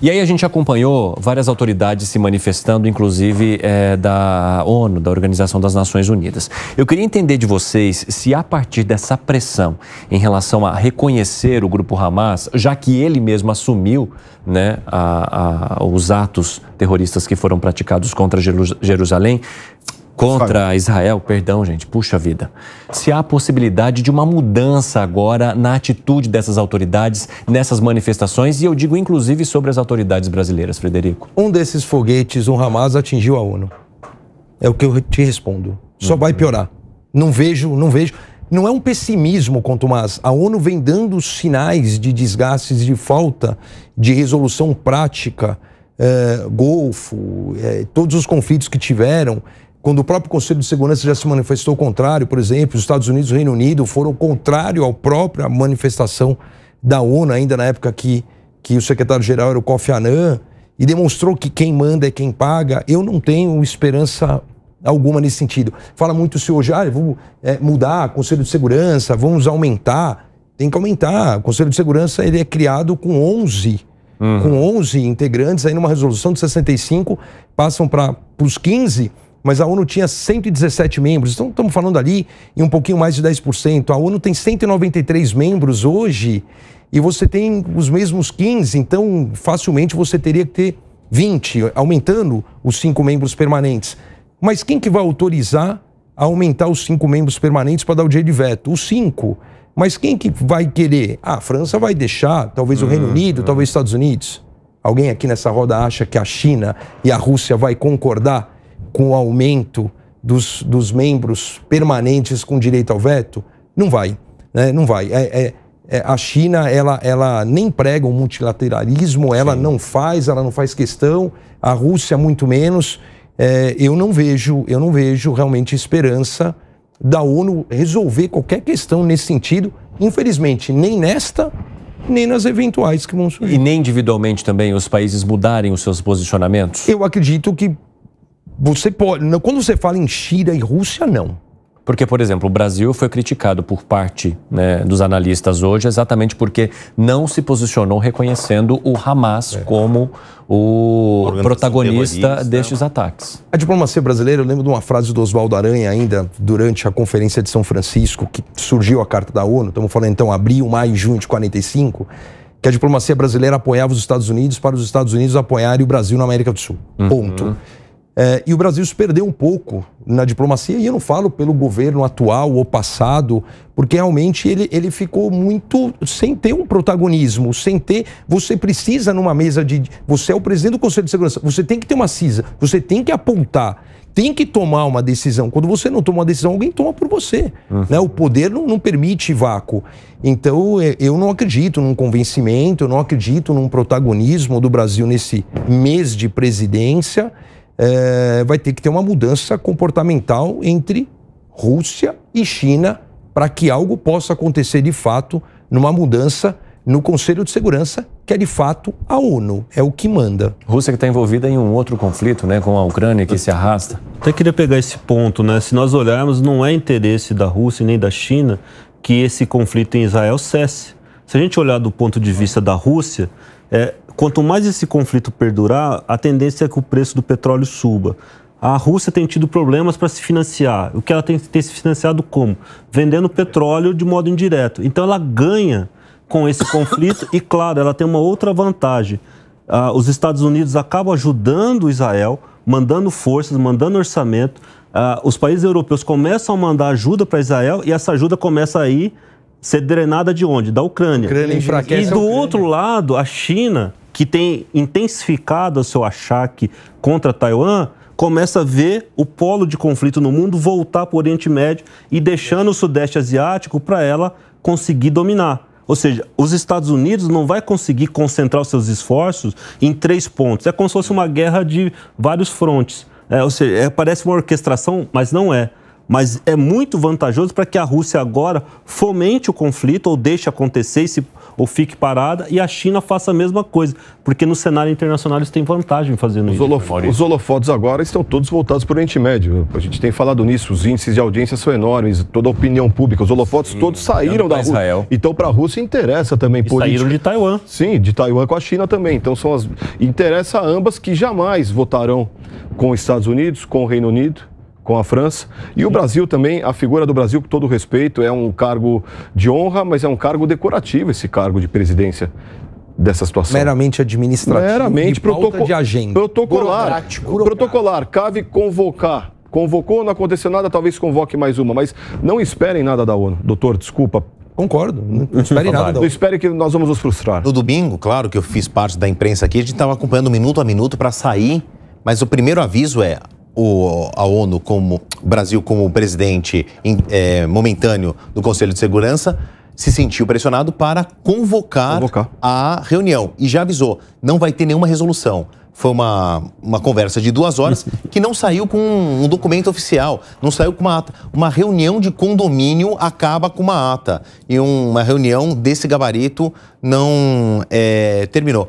E aí a gente acompanhou várias autoridades se manifestando, inclusive da ONU, da Organização das Nações Unidas. Eu queria entender de vocês se a partir dessa pressão em relação a reconhecer o grupo Hamas, já que ele mesmo assumiu, né, os atos terroristas que foram praticados contra Jerusalém, contra Israel, perdão, gente, puxa vida. Se há a possibilidade de uma mudança agora na atitude dessas autoridades, nessas manifestações, e eu digo inclusive sobre as autoridades brasileiras, Frederico. Um desses foguetes, um Hamas, atingiu a ONU. É o que eu te respondo. Só vai piorar. Não vejo. Não é um pessimismo, Contumaz. A ONU vem dando sinais de desgastes, de falta de resolução prática. Golfo, todos os conflitos que tiveram. Quando o próprio Conselho de Segurança já se manifestou contrário, por exemplo, os Estados Unidos e o Reino Unido foram contrário à própria manifestação da ONU, ainda na época que o secretário-geral era o Kofi Annan, e demonstrou que quem manda é quem paga. Eu não tenho esperança alguma nesse sentido. Fala muito se hoje, vamos mudar o Conselho de Segurança, vamos aumentar. Tem que aumentar. O Conselho de Segurança ele é criado com 11 integrantes, aí numa resolução de 65 passam para os 15, mas a ONU tinha 117 membros, então estamos falando ali em um pouquinho mais de 10%. A ONU tem 193 membros hoje e você tem os mesmos 15, então facilmente você teria que ter 20, aumentando os 5 membros permanentes. Mas quem que vai autorizar a aumentar os 5 membros permanentes para dar o direito de veto? Os 5. Mas quem que vai querer? A França vai deixar, talvez o Reino Unido, talvez os Estados Unidos. Alguém aqui nessa roda acha que a China e a Rússia vai concordar com o aumento dos membros permanentes com direito ao veto? Não vai, né? Não vai. A China, ela nem prega o multilateralismo, ela não faz questão, a Rússia muito menos. Eu não vejo realmente esperança da ONU resolver qualquer questão nesse sentido, infelizmente, nem nesta, nem nas eventuais que vão surgir. E nem individualmente também os países mudarem os seus posicionamentos? Eu acredito que você pode. Quando você fala em China e Rússia, não. Porque, por exemplo, o Brasil foi criticado por parte, né, dos analistas hoje exatamente porque não se posicionou reconhecendo o Hamas como o protagonista destes ataques. A diplomacia brasileira, eu lembro de uma frase do Oswaldo Aranha ainda durante a Conferência de São Francisco, que surgiu a Carta da ONU, estamos falando então abril, maio, junho de 45, que a diplomacia brasileira apoiava os Estados Unidos para os Estados Unidos apoiarem o Brasil na América do Sul. Ponto. E o Brasil se perdeu um pouco na diplomacia, e eu não falo pelo governo atual ou passado, porque realmente ele ficou muito sem ter um protagonismo, sem ter. Você precisa numa mesa de. Você é o presidente do Conselho de Segurança, você tem que ter uma CISA, você tem que apontar, tem que tomar uma decisão. Quando você não toma uma decisão, alguém toma por você. Né? O poder não permite vácuo. Então, eu não acredito num convencimento, eu não acredito num protagonismo do Brasil nesse mês de presidência. Vai ter que ter uma mudança comportamental entre Rússia e China para que algo possa acontecer de fato numa mudança no Conselho de Segurança, que é de fato a ONU, é o que manda. Rússia que está envolvida em um outro conflito, né, com a Ucrânia, que se arrasta. Até queria pegar esse ponto, né? Se nós olharmos, não é interesse da Rússia nem da China que esse conflito em Israel cesse. Se a gente olhar do ponto de vista da Rússia, quanto mais esse conflito perdurar, a tendência é que o preço do petróleo suba. A Rússia tem tido problemas para se financiar. O que ela tem se financiado como? Vendendo petróleo de modo indireto. Então ela ganha com esse conflito e, claro, ela tem uma outra vantagem. Os Estados Unidos acabam ajudando Israel, mandando forças, mandando orçamento. Os países europeus começam a mandar ajuda para Israel e essa ajuda começa a ser drenada de onde? Da Ucrânia. E do outro lado, a China, que tem intensificado o seu achaque contra Taiwan, começa a ver o polo de conflito no mundo voltar para o Oriente Médio e deixando o Sudeste Asiático para ela conseguir dominar. Ou seja, os Estados Unidos não vai conseguir concentrar os seus esforços em 3 pontos. É como se fosse uma guerra de vários frontes. Ou seja, parece uma orquestração, mas não é. Mas é muito vantajoso para que a Rússia agora fomente o conflito ou deixe acontecer e se ou fique parada e a China faça a mesma coisa, porque no cenário internacional eles têm vantagem fazendo isso. Os holofotes agora estão todos voltados para o Oriente Médio. A gente tem falado nisso, os índices de audiência são enormes, toda a opinião pública, os holofotes todos saíram da Rússia. Então para a Rússia interessa também política. Saíram de Taiwan. Sim, de Taiwan com a China também. Então interessa a ambas que jamais votarão com os Estados Unidos, com o Reino Unido, com a França. E o Brasil também, a figura do Brasil, com todo respeito, é um cargo de honra, mas é um cargo decorativo, esse cargo de presidência dessa situação. Meramente administrativo. Meramente de agenda. Protocolar. Cabe convocar. Convocou, não aconteceu nada, talvez convoque mais uma. Mas não esperem nada da ONU. Doutor, desculpa. Concordo. Não espere nada. Não espere que nós vamos nos frustrar. No domingo, claro que eu fiz parte da imprensa aqui, a gente estava acompanhando minuto a minuto para sair, mas o primeiro aviso é a ONU, o Brasil como presidente momentâneo do Conselho de Segurança, se sentiu pressionado para convocar a reunião. E já avisou, não vai ter nenhuma resolução. Foi uma conversa de 2 horas que não saiu com um documento oficial, não saiu com uma ata. Uma reunião de condomínio acaba com uma ata. E uma reunião desse gabarito não terminou.